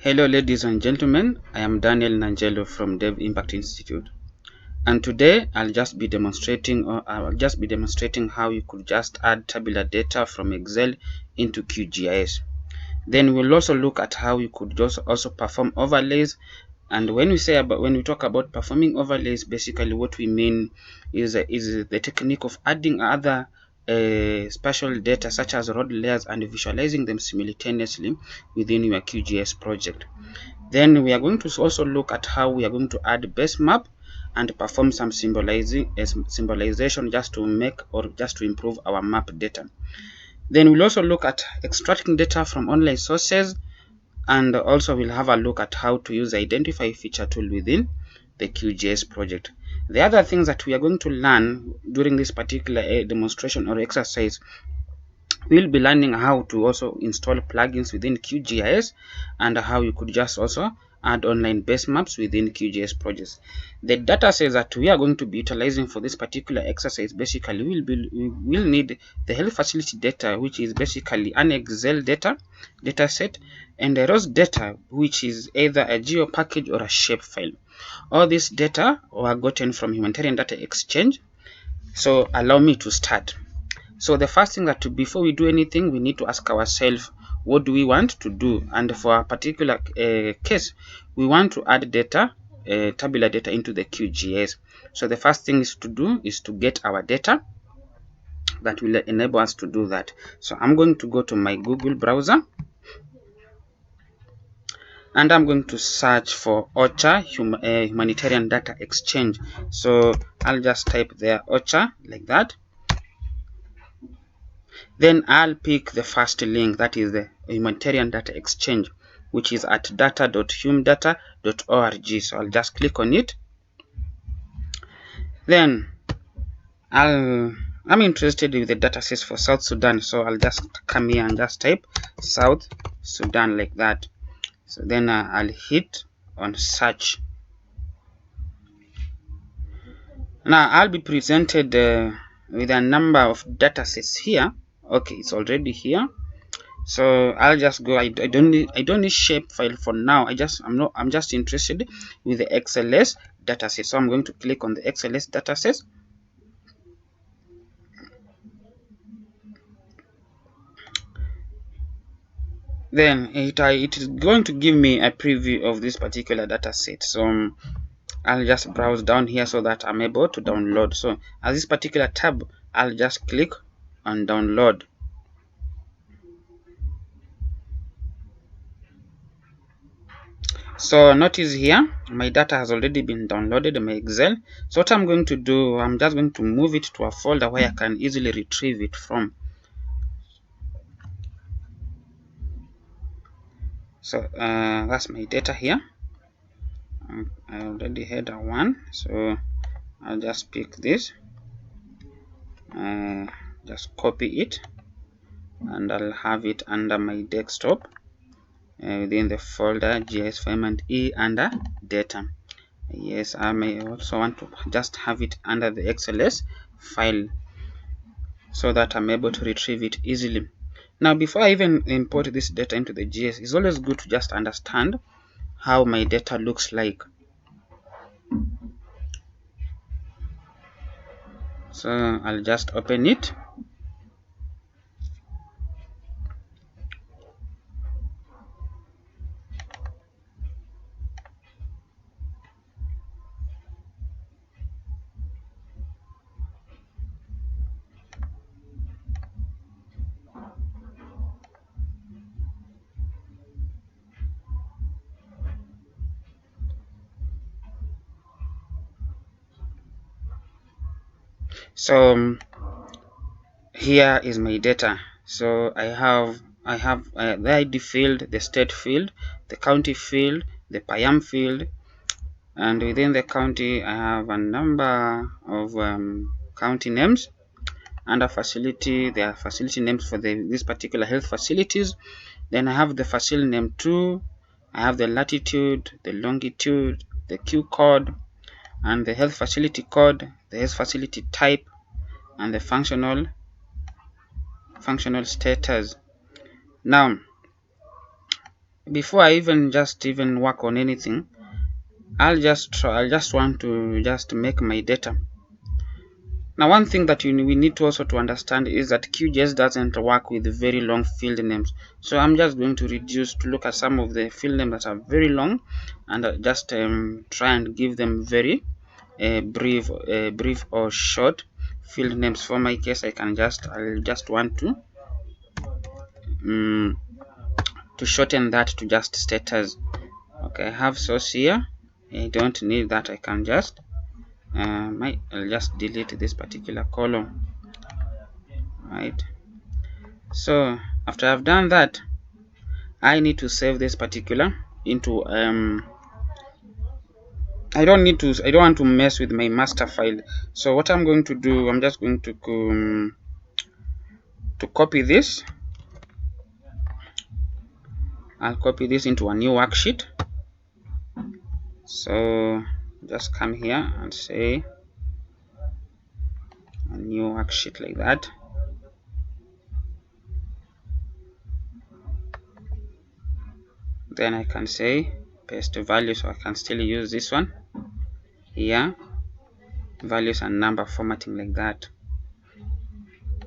Hello ladies and gentlemen, I am Daniel Nangelo from Dev Impact Institute, and today I'll just be demonstrating how you could just add tabular data from Excel into QGIS. Then we'll also look at how you could just also perform overlays. And when we talk about performing overlays, basically what we mean is the technique of adding other spatial data such as road layers and visualizing them simultaneously within your QGIS project. Then we are going to also look at how we are going to add base map and perform some symbolization just to improve our map data. Then we'll also look at extracting data from online sources, and also we'll have a look at how to use the identify feature tool within the QGIS project. The other things that we are going to learn during this particular demonstration or exercise, we'll be learning how to also install plugins within QGIS and how you could just also add online base maps within QGIS projects. The data sets that we are going to be utilizing for this particular exercise basically will need the health facility data, which is basically an Excel data set, and the ROS data, which is either a geo package or a shape file. All this data were gotten from Humanitarian Data Exchange. So allow me to start. So the first thing that before we do anything, we need to ask ourselves, what do we want to do? And for a particular case, we want to add data, tabular data into the QGIS. So the first thing is to get our data. That will enable us to do that. So I'm going to go to my Google browser, and I'm going to search for OCHA, Humanitarian Data Exchange. So I'll just type there OCHA like that. Then I'll pick the first link, that is the Humanitarian Data Exchange, which is at data.humdata.org. So I'll just click on it. Then I'm interested with the data sets for South Sudan, so I'll just come here and just type South Sudan like that. So then I'll hit on search. Now I'll be presented with a number of data sets here. Okay, it's already here. So I'll just go. I don't need shape file for now. I'm just interested with the XLS dataset. So I'm going to click on the XLS dataset. Then it is going to give me a preview of this particular dataset. So I'll just browse down here so that I'm able to download. So at this particular tab, I'll just click on download. So notice here my data has already been downloaded in my Excel. So what I'm going to do, I'm just going to move it to a folder where I can easily retrieve it from. So that's my data here. I already had a one, so I'll just pick this, just copy it, and I'll have it under my desktop within the folder GIS file and E under data. Yes, I may also want to just have it under the XLS file so that I'm able to retrieve it easily. Now, before I even import this data into the GIS, it's always good to just understand how my data looks like. So I'll just open it. So here is my data. So I have the ID field, the state field, the county field, the PIAM field, and within the county I have a number of county names. Under facility, there are facility names for these particular health facilities. Then I have the facility name 2, I have the latitude, the longitude, the Q code, and the health facility code, the health facility type, and the functional status. Now before I even work on anything, I'll just want to just make my data. Now, one thing that we need to also to understand is that QGIS doesn't work with very long field names. So I'm just going to reduce to look at some of the field names that are very long, and just try and give them very brief or short field names. For my case, I'll just want to shorten that to just status. Okay, I have source here. I don't need that. I can just I'll just delete this particular column, right? So after I've done that, I need to save this particular into I don't want to mess with my master file. So what I'm going to do, I'm just going to copy this. I'll copy this into a new worksheet. So just come here and say a new worksheet like that. Then I can say paste value, so I can still use this one here, values and number formatting like that.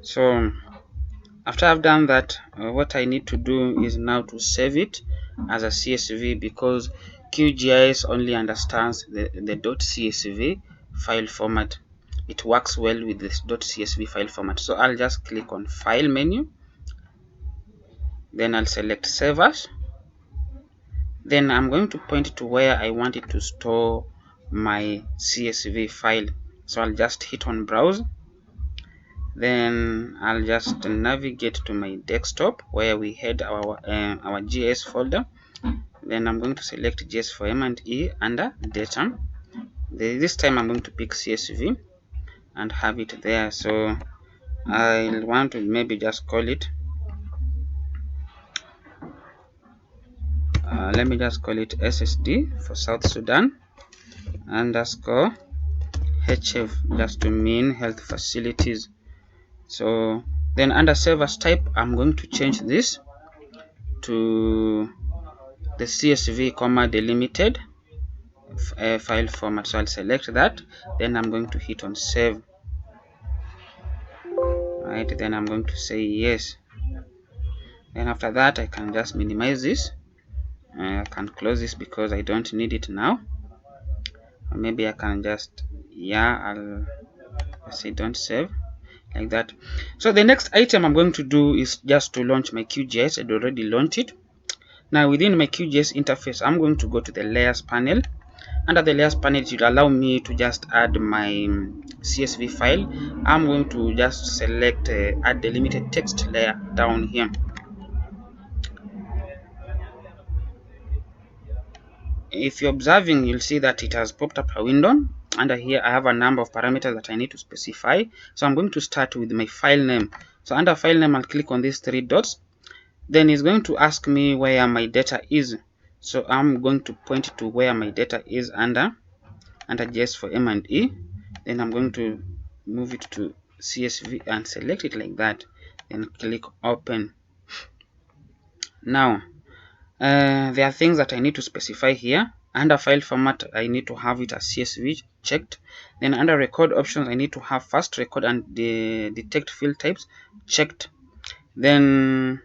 So after I've done that, what I need to do is now to save it as a CSV, because QGIS only understands the .csv file format. It works well with this .csv file format. So I'll just click on File menu, then I'll select Save As. Then I'm going to point to where I want it to store my CSV file. So I'll just hit on Browse. Then I'll just navigate to my desktop where we had our GIS folder. Then I'm going to select GIS for M&E under Data. This time I'm going to pick CSV and have it there. So I'll want to maybe just call it let me just call it SSD for South Sudan underscore HF, just to mean health facilities. So then under Save As type, I'm going to change this to the CSV delimited file format. So I'll select that, then I'm going to hit on Save. Right, then I'm going to say yes. Then after that, I can just minimize this. I can close this because I don't need it now. Or maybe I can just, I'll say don't save, like that. So the next item I'm going to do is just to launch my QGIS. I'd already launched it. Now within my QGIS interface, I'm going to go to the Layers panel. Under the Layers panel, it will allow me to just add my CSV file. I'm going to just select Add Delimited Text layer down here. If you're observing, you'll see that it has popped up a window. Under here, I have a number of parameters that I need to specify. So I'm going to start with my file name. So under file name, I'll click on these three dots. Then it's going to ask me where my data is. So I'm going to point to where my data is under GIS for M&E. Then I'm going to move it to CSV and select it like that. Then click Open. Now, there are things that I need to specify here. Under file format, I need to have it as CSV checked. Then under record options, I need to have first record and the detect field types checked. Then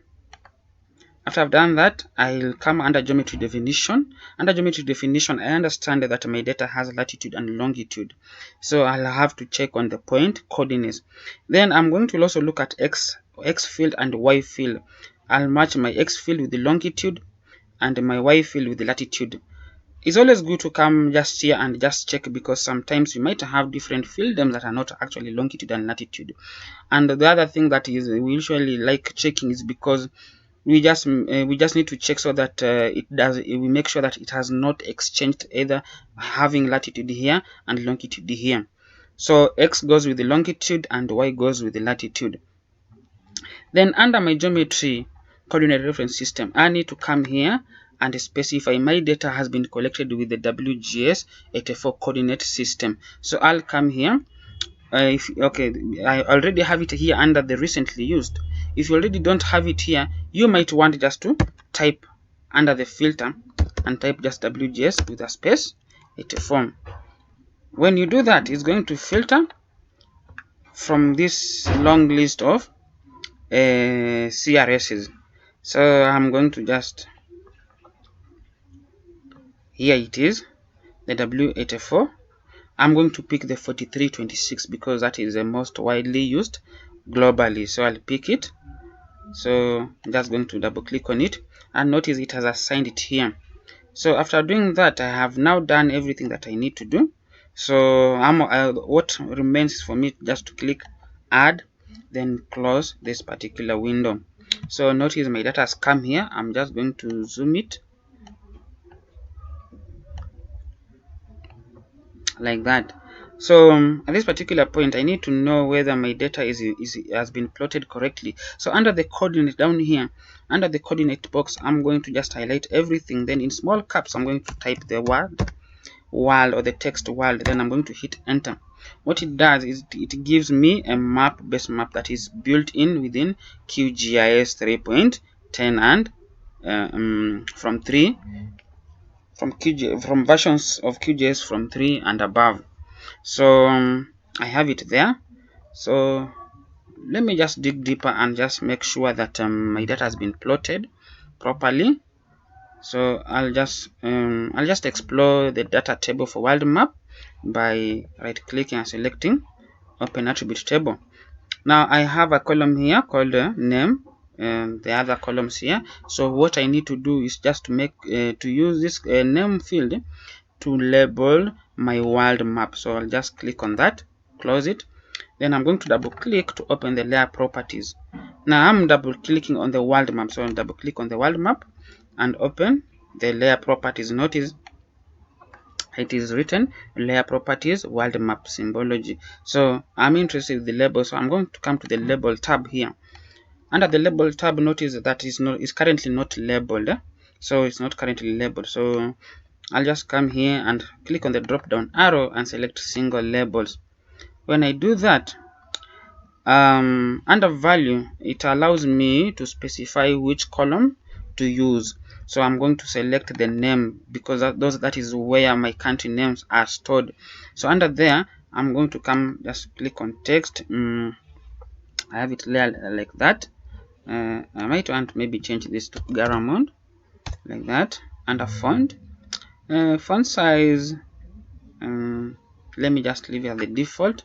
after I've done that, I'll come under geometry definition. Under geometry definition, I understand that my data has latitude and longitude. So I'll have to check on the point coordinates. Then I'm going to also look at X field and Y field. I'll match my X field with the longitude and my Y field with the latitude. It's always good to come just here and just check, because sometimes you might have different field names that are not actually longitude and latitude. And the other thing that is we usually like checking is because we just need to check so that we make sure that it has not exchanged, either having latitude here and longitude here. So X goes with the longitude and Y goes with the latitude. Then under my geometry coordinate reference system, I need to come here and specify my data has been collected with the WGS 84 coordinate system. So I'll come here. I already have it here under the recently used. If you already don't have it here, you might want just to type under the filter and type just WGS with a space 84. When you do that, it's going to filter from this long list of CRSs. So I'm going to just, here it is, the W84. I'm going to pick the 4326 because that is the most widely used globally. So I'll pick it. So I'm just going to double click on it and notice it has assigned it here. So after doing that, I have now done everything that I need to do. So what remains for me just to click add, then close this particular window. So notice my data has come here. I'm just going to zoom it like that. So at this particular point, I need to know whether my data has been plotted correctly. So under the coordinate down here, under the coordinate box, I'm going to just highlight everything. Then in small caps, I'm going to type the word world or the text world. Then I'm going to hit enter. What it does is it gives me a base map that is built in within QGIS 3.10 and from versions of QGIS from 3 and above. So I have it there. So let me just dig deeper and just make sure that my data has been plotted properly. So I'll just explore the data table for world map by right clicking and selecting open attribute table. Now I have a column here called name and the other columns here. So what I need to do is just to make to use this name field to label my world map. So I'll just click on that, close it. Then I'm going to double click to open the layer properties. Now I'm double clicking on the world map. So I'll double click on the world map and open the layer properties. Notice it is written layer properties world map symbology. So I'm interested in the label, so I'm going to come to the label tab here. Under the label tab, notice that is currently not labeled. So it's not currently labeled. So I'll just come here and click on the drop down arrow and select single labels. When I do that, under value, it allows me to specify which column to use. So I'm going to select the name because that is where my country names are stored. So under there, I'm going to come just click on text. I have it like that. I might want to maybe change this to Garamond like that. Under font, font size, let me just leave it as the default.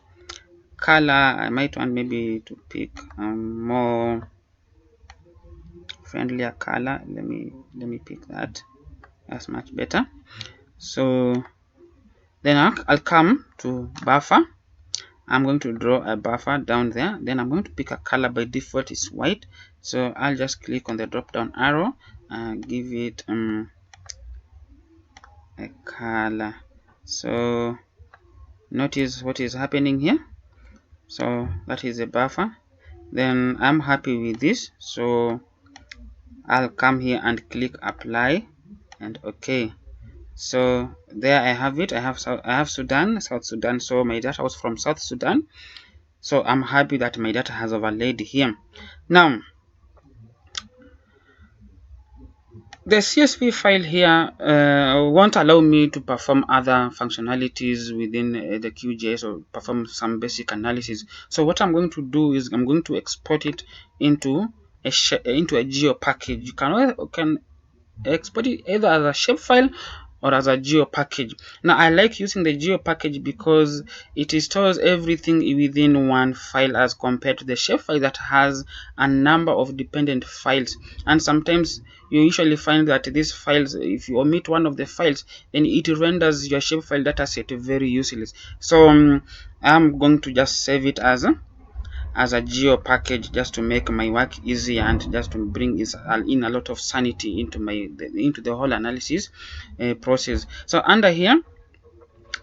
Color, I might want maybe to pick more friendlier color. Let me pick that. That's much better. So then I'll come to buffer. I'm going to draw a buffer down there. Then I'm going to pick a color. By default it's white. So I'll just click on the drop down arrow and give it a color. So notice what is happening here. So that is a buffer. Then I'm happy with this, so I'll come here and click apply and OK. So there I have it. I have South Sudan. So my data was from South Sudan. So I'm happy that my data has overlaid here. Now the CSV file here won't allow me to perform other functionalities within the QGIS or perform some basic analysis. So what I'm going to do is I'm going to export it into a geo package. You can export it either as a shapefile or as a geo package. Now I like using the geo package because it stores everything within one file as compared to the shapefile that has a number of dependent files. And sometimes you usually find that these files, if you omit one of the files, then it renders your shapefile dataset very useless. So I'm going to just save it as a geo package just to make my work easier and just to bring in a lot of sanity into the whole analysis process. So under here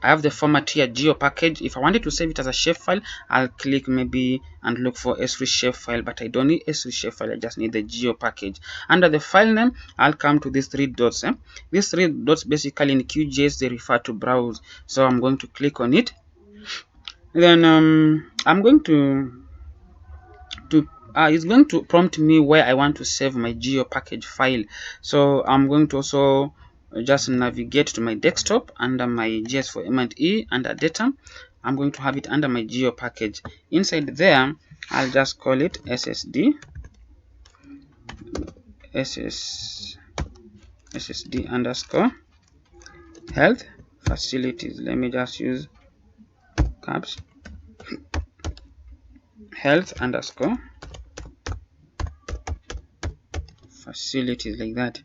I have the format here, geo package. If I wanted to save it as a shapefile, I'll click maybe and look for S3 shapefile, but I don't need S3 shapefile. I just need the geo package. Under the file name, I'll come to these three dots. These three dots basically in QGIS they refer to browse. So I'm going to click on it. Then I'm going to it's going to prompt me where I want to save my geo package file. So I'm going to also just navigate to my desktop under my GIS for M&E under data. I'm going to have it under my geo package. Inside there, I'll just call it SSD underscore health facilities. Let me just use caps, health underscore facilities, like that.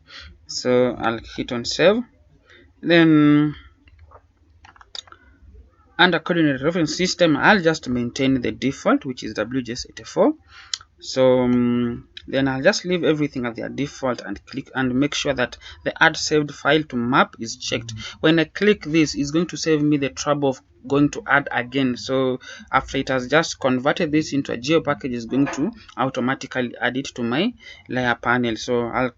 So I'll hit on save. Then under coordinate reference system, I'll just maintain the default, which is WGS84. So then I'll just leave everything at their default and click and make sure that the add saved file to map is checked. When I click this, it's going to save me the trouble of going to add again. So after it has just converted this into a geo package, it's going to automatically add it to my layer panel. So I'll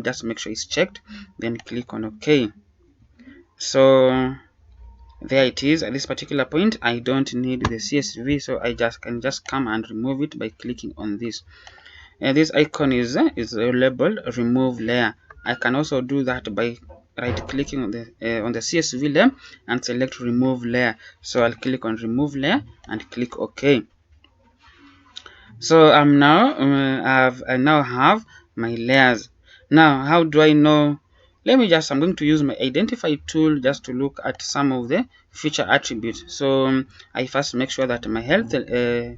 just make sure it's checked, then click on OK. So there it is. At this particular point, I don't need the CSV, so I can just come and remove it by clicking on this. This icon is labeled remove layer. I can also do that by right clicking on the CSV layer and select remove layer. So I'll click on remove layer and click OK. So I'm now I now have my layers. Now how do I know? I'm going to use my identify tool just to look at some of the feature attributes. So I first make sure that my health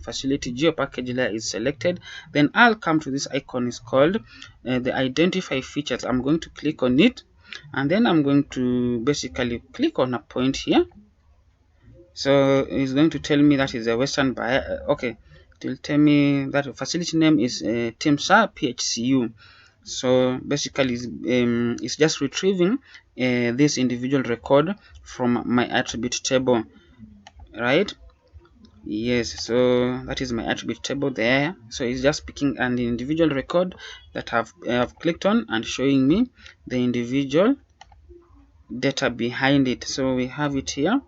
facility geo package layer is selected. Then I'll come to this icon, is called the identify features. I'm going to click on it, and then I'm going to basically click on a point here. So it's going to tell me that is a Western bias. Okay, it will tell me that facility name is TIMSA PHCU. So basically it's just retrieving this individual record from my attribute table, right? Yes, so that is my attribute table there. So it's just picking an individual record that I've clicked on and showing me the individual data behind it. So we have it here.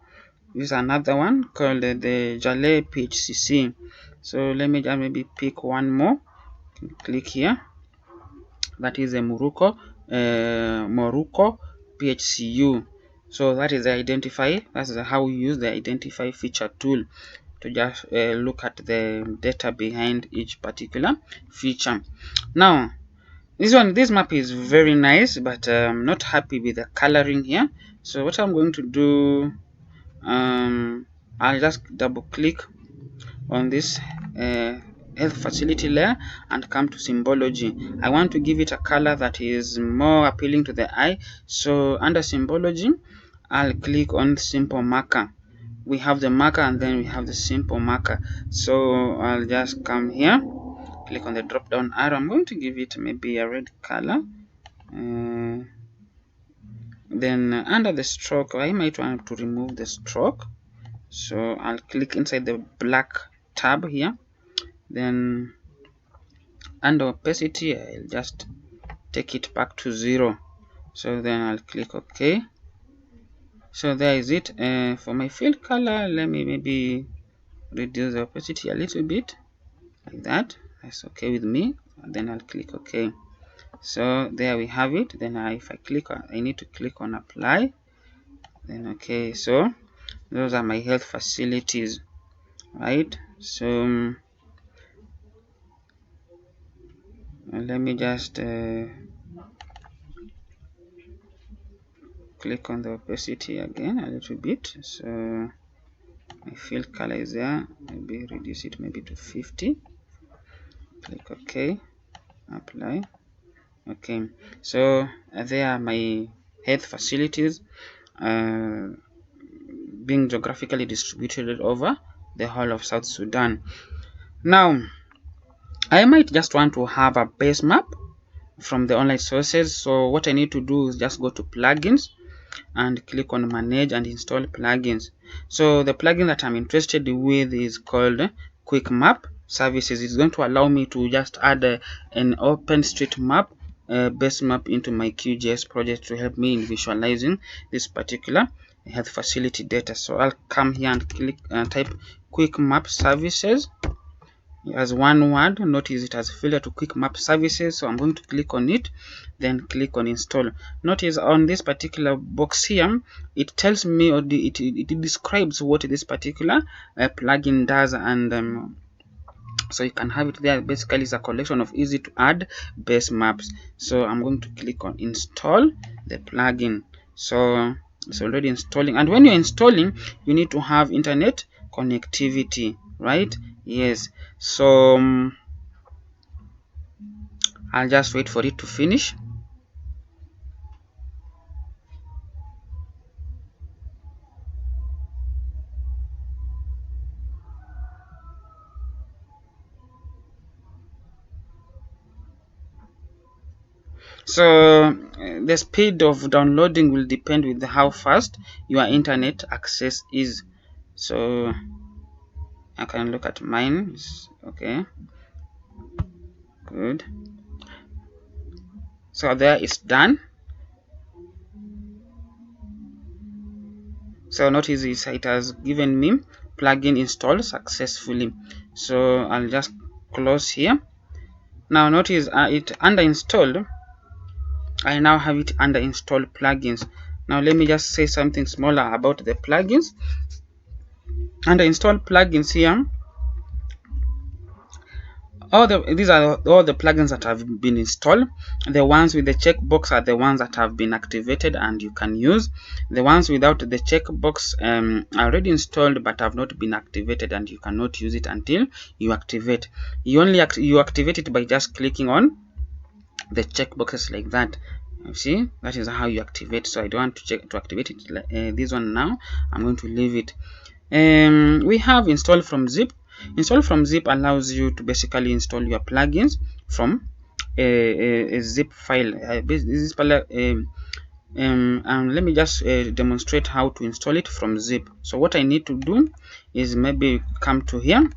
This is another one called the Jale PHCC. So let me just maybe pick one more. Click here. That is a Moruko PHCU. So that is the identify. That's how we use the identify feature tool to just look at the data behind each particular feature. Now this map is very nice, but I'm not happy with the coloring here. So what I'm going to do, I'll just double click on this health facility layer and come to Symbology. I want to give it a color that is more appealing to the eye. So under Symbology, I'll click on simple marker. We have the marker and then we have the simple marker. So I'll just come here, click on the drop down arrow. I'm going to give it maybe a red color. Then under the stroke, I might want to remove the stroke. So I'll click inside the black tab here. Then under opacity, I'll just take it back to 0. So then I'll click OK. So there is it. For my field color, let me maybe reduce the opacity a little bit, like that. That's okay with me. And then I'll click OK. So there we have it. Then if I click on, I need to click on apply. Then OK. So those are my health facilities, right? So let me just click on the opacity again a little bit. So my field color is there. Maybe reduce it maybe to 50. Click OK. Apply. Okay. So there are my health facilities being geographically distributed over the whole of South Sudan. Now, I might just want to have a base map from the online sources. So what I need to do is just go to plugins and click on manage and install plugins. So the plugin that I'm interested with is called Quick Map Services. It's going to allow me to just add an OpenStreetMap base map into my QGIS project to help me in visualizing this particular health facility data. So I'll come here and click and type Quick Map Services. as one word. Notice it has failure to quick map services, so I'm going to click on it, then click on install. Notice on this particular box here, it tells me, or it describes what this particular plugin does, and so you can have it there. Basically, it's a collection of easy to add base maps. So I'm going to click on install the plugin. So it's already installing, and when you're installing, you need to have internet connectivity, right? Yes. So I'll just wait for it to finish. So the speed of downloading will depend with how fast your internet access is. So I can look at mine. Okay, good. So there it's done. So notice it has given me plugin installed successfully. So I'll just close here. Now notice it under installed. I now have it under install plugins. Now let me just say something smaller about the plugins. Under install plugins here, these are all the plugins that have been installed. The ones with the checkbox are the ones that have been activated and you can use. The ones without the checkbox are already installed but have not been activated, and you cannot use it until you activate. You activate it by just clicking on the checkboxes like that. You see, that is how you activate. So I don't want to activate it this one now. I'm going to leave it. We have install from zip. Install from zip allows you to basically install your plugins from a zip file. And let me just demonstrate how to install it from zip. So what I need to do is maybe come to here.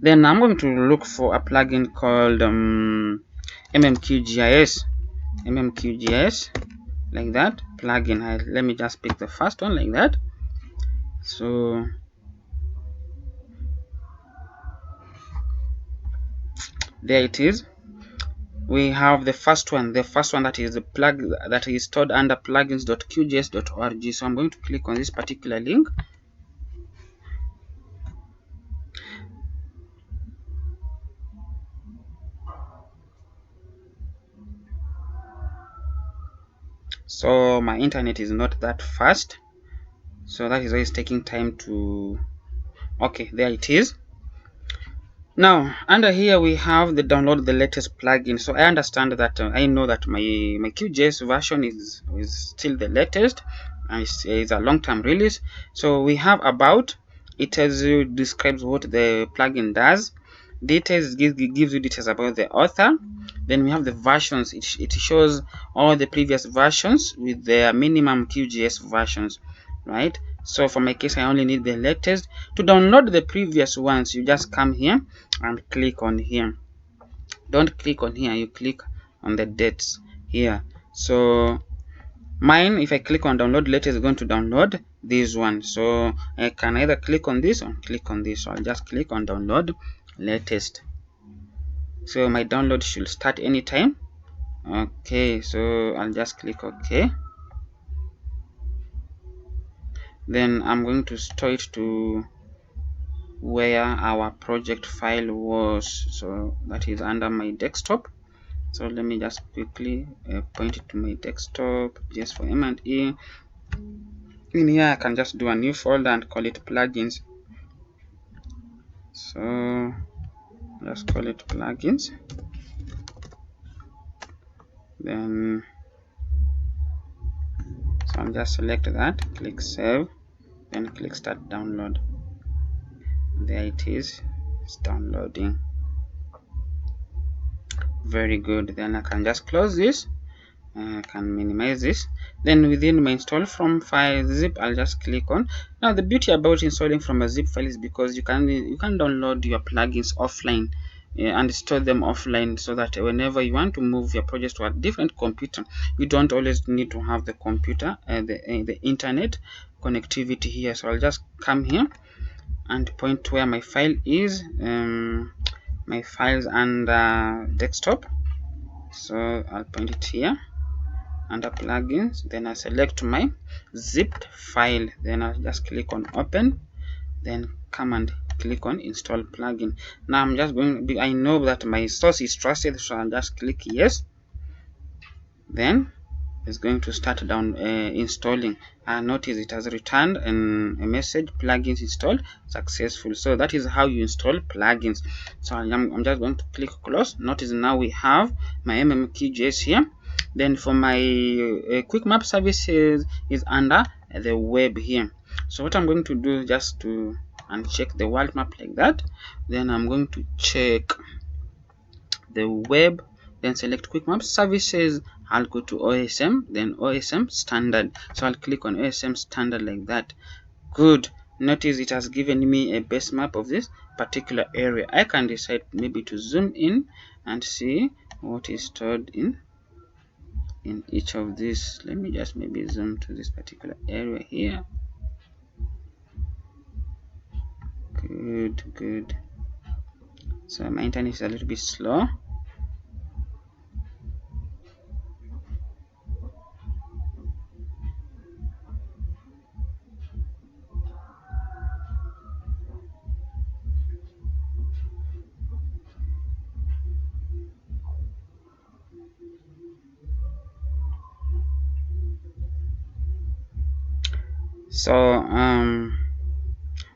Then I'm going to look for a plugin called QGIS, like that plugin. Let me just pick the first one like that. So there it is. We have the first one that is the plug that is stored under plugins.qgis.org. So I'm going to click on this particular link. So my internet is not that fast, so that is why it's taking time to. Okay, there it is. Now under here we have the download the latest plugin. So I understand that I know that my QGIS version is still the latest, and it's a long-term release. So we have about, it tells you, describes what the plugin does. Details, gives you details about the author. Then we have the versions. It shows all the previous versions with their minimum QGIS versions, right? So for my case, I only need the latest. To download the previous ones, you just come here and click on here. Don't click on here, you click on the dates here. So mine, if I click on download latest, it's going to download this one. So I can either click on this or click on this. So I'll just click on download latest. So my download should start anytime. Okay, so I'll just click OK. Then I'm going to store it to where our project file was. So that is under my desktop. So let me just quickly point it to my desktop just for M&E. In here I can just do a new folder and call it plugins. So let's call it plugins. Then so I'll just select that, click save, then click start download. There it is, it's downloading. Very good. Then I can just close this. I can minimize this. Then within my install from file zip, I'll just click on. Now the beauty about installing from a zip file is because you can download your plugins offline and store them offline, so that whenever you want to move your project to a different computer, you don't always need to have the computer the internet connectivity here. So I'll just come here and point where my file is. My files under desktop, so I'll point it here under plugins. Then I select my zipped file, then I'll just click on open, then come and click on install plugin. Now I'm just going, I know that my source is trusted, so I'll just click yes. Then it's going to start down installing. Notice it has returned a message, plugins installed successful. So that is how you install plugins. So I'm just going to click close. Notice now we have my QGIS here. Then for my quick map services is under the web here. So what I'm going to do is just to uncheck the world map like that. Then I'm going to check the web, then select quick map services. I'll go to OSM, then OSM standard. So I'll click on OSM standard like that. Good. Notice it has given me a base map of this particular area. I can decide maybe to zoom in and see what is stored in each of these. Let me just maybe zoom to this particular area here. Good. So my internet is a little bit slow.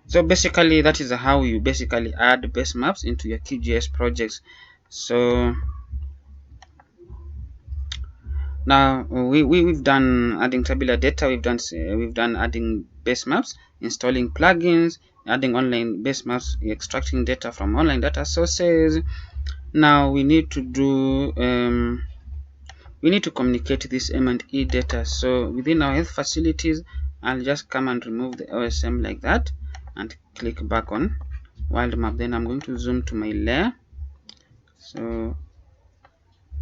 So basically that is how you basically add base maps into your QGIS projects. So now we've done adding tabular data, we've done adding base maps, installing plugins, adding online base maps, extracting data from online data sources. Now we need to do we need to communicate this M&E data. So within our health facilities, I'll just come and remove the OSM like that and click back on world map. Then I'm going to zoom to my layer. So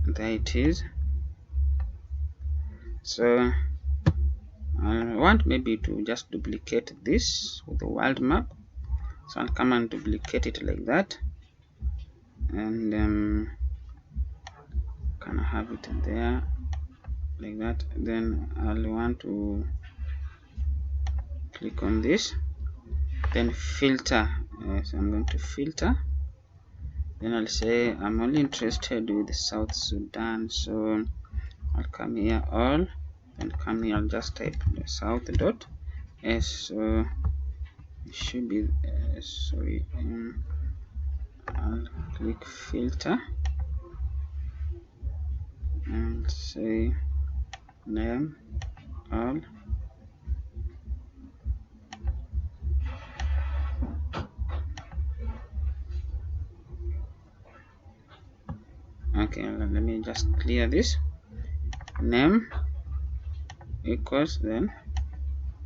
there it is. So I want maybe to just duplicate this with the world map. So I'll come and duplicate it like that, and can I have it there like that. Then I'll want to click on this, then filter. So I'm going to filter. Then I'll say I'm only interested with South Sudan. So I'll come here all, then come here. I'll just type the south dot s. So it should be sorry. I'll click filter and say name all. Okay, let me just clear this. Name equals then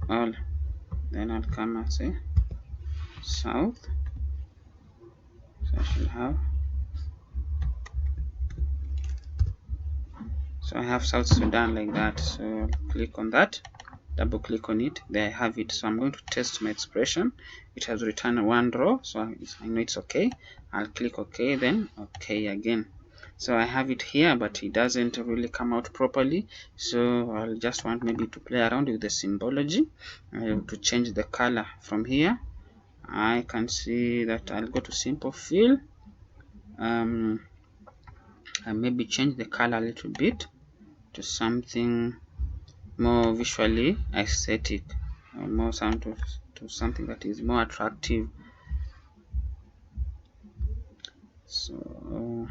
all. Then I'll come and say south. So I should have. So I have South Sudan like that. So I'll click on that, double click on it. There I have it. So I'm going to test my expression. It has returned one row, so I know it's okay. I'll click OK, then OK again. So I have it here, but it doesn't really come out properly. So I'll just want maybe to play around with the symbology to change the color from here. I can see that I'll go to simple fill and maybe change the color a little bit to something more visually aesthetic, more to something that is more attractive. So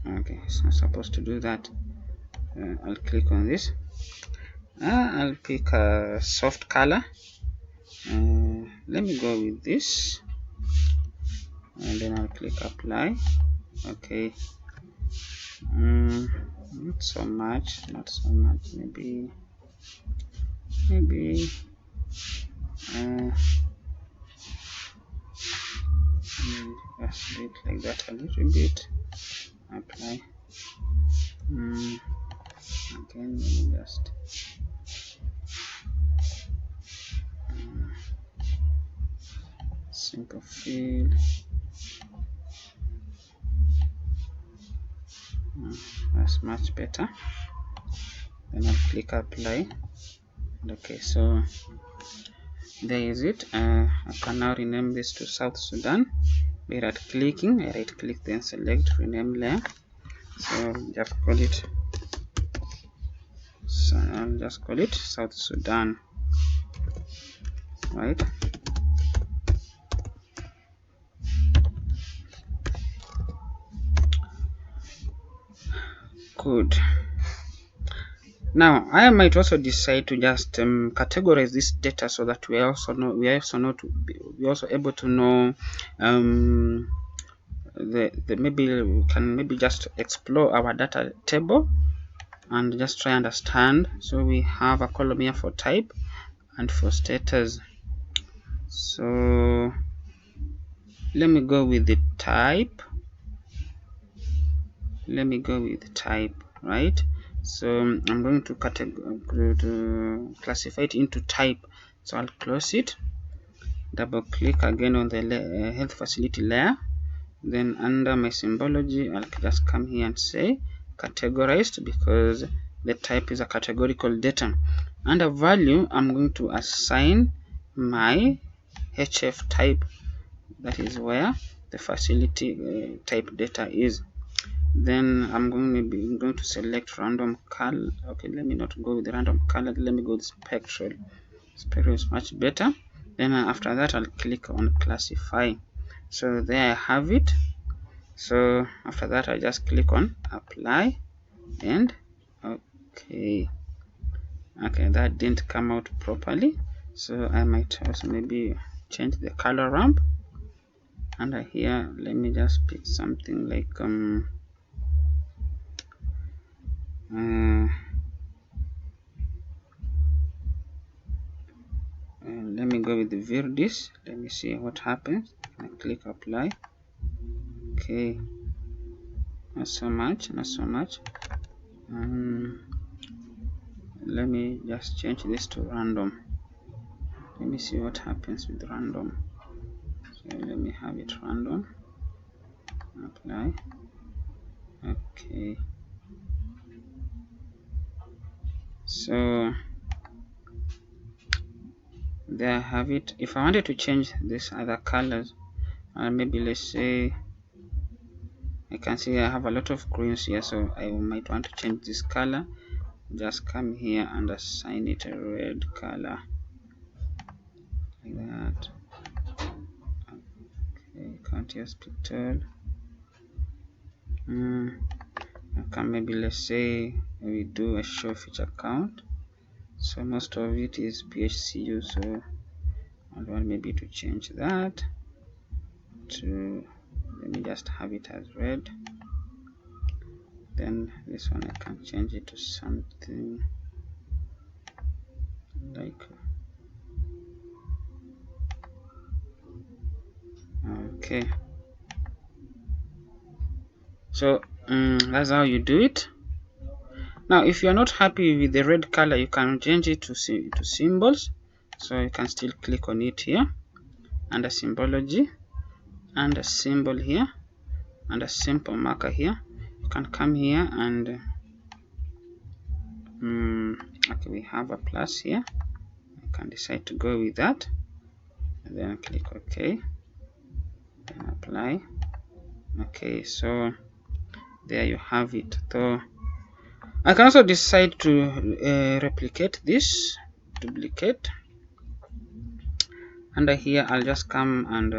okay, it's not supposed to do that. I'll click on this. I'll pick a soft color. Let me go with this, and then I'll click apply. Okay, not so much, maybe just do it like that a little bit. Apply. Again, let me just simple field. That's much better. Then I'll click apply. Okay, so there is it. I can now rename this to South Sudan by right clicking. I right click, then select rename layer. So just call it. So I'll just call it South Sudan. Right. Good. Now I might also decide to just categorize this data so that we also able to know maybe we can maybe just explore our data table and just try understand. So we have a column here for type and for status. So let me go with the type. Right? So I'm going to classify it into type. So I'll close it, double click again on the health facility layer, then under my symbology I'll just come here and say categorized, because the type is a categorical data. Under value I'm going to assign my HF type, that is where the facility type data is. Then I'm going to select random color. Okay, let me not go with the random color, let me go with spectral. Spectral is much better. Then after that I'll click on classify. So there I have it. So after that I just click on apply, and okay, that didn't come out properly, so I might also maybe change the color ramp. Under here let me just pick something like let me go with the Virdis. Let me see what happens. I click apply. Okay, not so much. Let me just change this to random. Let me see what happens with random. So let me have it random. Apply. Okay, so there I have it. If I wanted to change this other colors, maybe let's say I can see I have a lot of greens here, so I might want to change this color. Just come here and assign it a red color, like that. Okay, can't use picture. I can maybe, let's say we do a show feature count, so most of it is PHCU, so I want maybe to change that to, let me just have it as red. Then this one I can change it to something like, okay, so that's how you do it. Now if you're not happy with the red color, you can change it to symbols. So you can still click on it here under symbology, and a symbol here, and a simple marker here. You can come here and okay, we have a plus here. I can decide to go with that, and then click OK, then apply. Okay, so there you have it. So I can also decide to replicate this, duplicate. Under here I'll just come and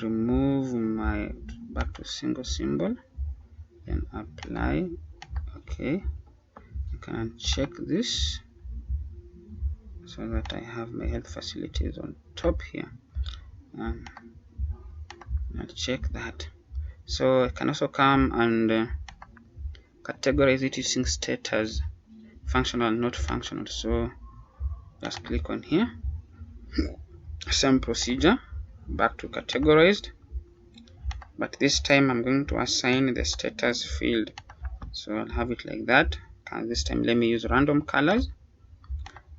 remove my back to single symbol, then apply. Okay, I can check this so that I have my health facilities on top here, and I'll check that. So I can also come and categorize it using status, functional, not functional. So just click on here, same procedure, back to categorized, but this time I'm going to assign the status field, so I'll have it like that. And this time let me use random colors,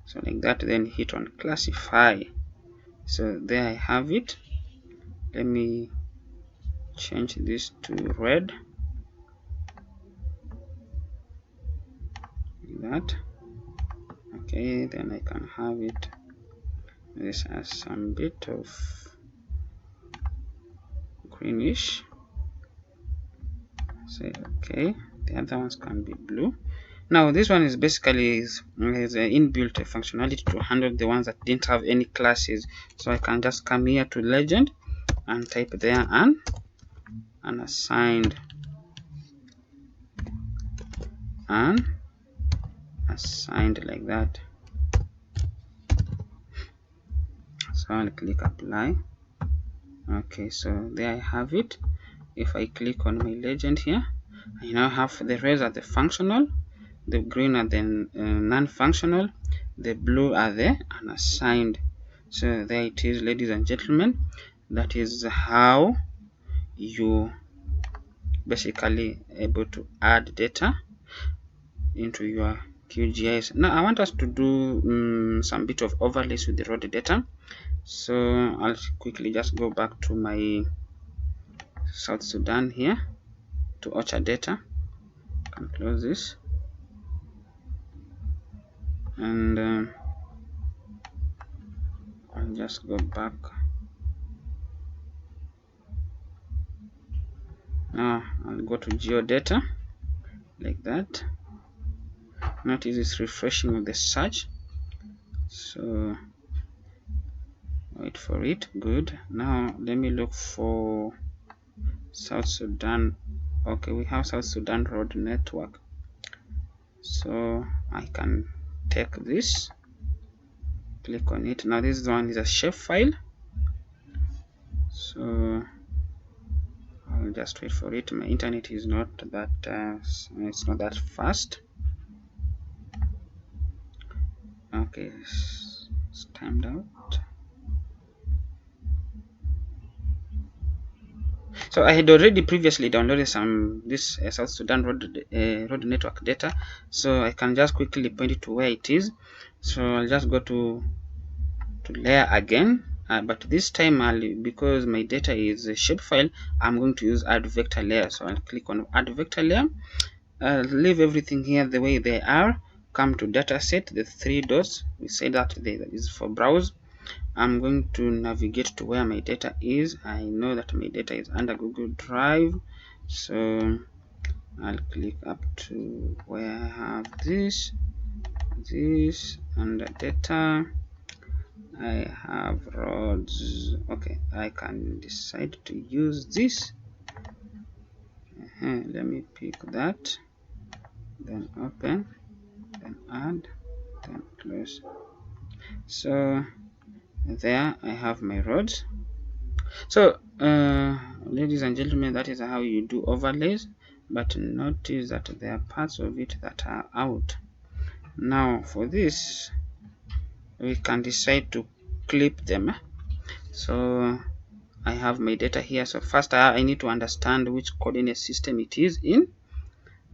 so like that, then hit on classify. So there I have it. Let me change this to red, like that. Okay, then I can have it. This has some bit of greenish. Say okay. The other ones can be blue. Now this one is basically is inbuilt functionality to handle the ones that didn't have any classes. So I can just come here to legend and type there unassigned and assigned, like that. So I'll click apply. Okay, so there I have it. If I click on my legend here, I now have the reds are the functional, the green are the non-functional, the blue are the unassigned. So there it is, ladies and gentlemen. That is how you basically able to add data into your QGIS. Now I want us to do some bit of overlays with the raw data. So I'll quickly just go back to my South Sudan here, to Orchard data, and close this, and I'll just go back. Now I'll go to geodata, like that. Notice it's refreshing with the search, so wait for it. Good. Now let me look for South Sudan. Okay, we have South Sudan road network, so I can take this, click on it. Now this one is a shape file, so I'll just wait for it. My internet is not that it's not that fast. Okay, it's timed out. So I had already previously downloaded this South Sudan road network data, so I can just quickly point it to where it is. So I'll just go to layer again, but this time because my data is a shapefile, I'm going to use add vector layer. So I'll click on add vector layer. Leave everything here the way they are. Come to dataset, the three dots. We say that is for browse. I'm going to navigate to where my data is. I know that my data is under Google Drive, so I'll click up to where I have this under data. I have roads. Okay, I can decide to use this. Let me pick that, then open, then add, then close. So there I have my roads. So ladies and gentlemen, that is how you do overlays, but notice that there are parts of it that are out. Now for this, we can decide to clip them. So I have my data here. So first I need to understand which coordinate system it is in.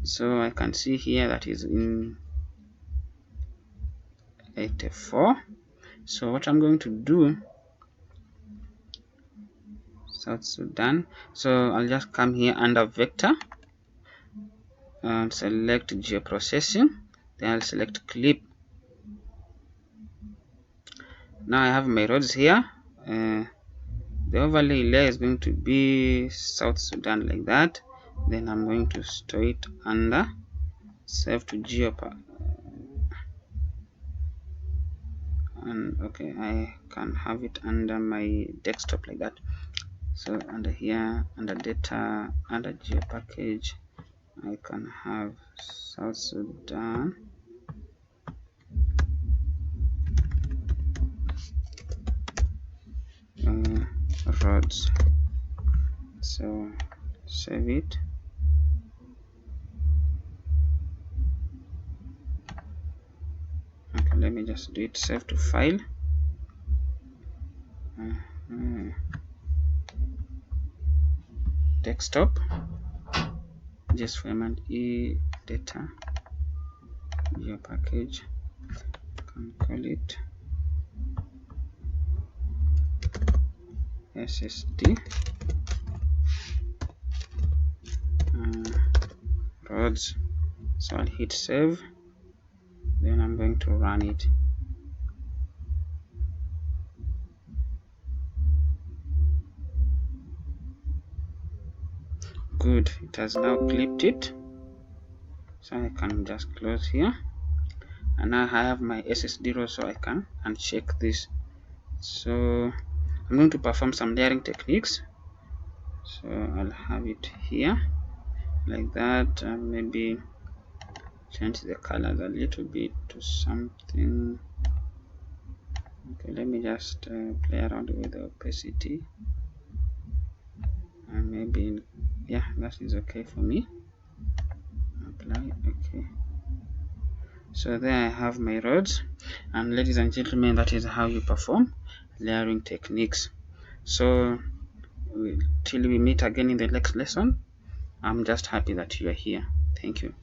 So I can see here that is in 84. So what I'm going to do, South Sudan, so I'll just come here under vector and select geoprocessing, then I'll select clip. Now I have my roads here. The overlay layer is going to be South Sudan, like that. Then I'm going to store it under save to geopa, and okay, I can have it under my desktop, like that. So under here, under data, under geo package, I can have South Sudan. Roads. So save it. Okay, let me just do it. Save to file. desktop, just format e data geo package, can call it SSD roads. So I'll hit save, then I'm going to run it. Good, it has now clipped it, so I can just close here, and now I have my SSD row, so I can uncheck this. So I'm going to perform some layering techniques, so I'll have it here like that, and maybe change the colors a little bit to something. Okay, let me just play around with the opacity, and maybe, yeah, that is okay for me. Apply. Okay, so there I have my roads, and ladies and gentlemen, that is how you perform layering techniques. So till we meet again in the next lesson, I'm just happy that you are here. Thank you.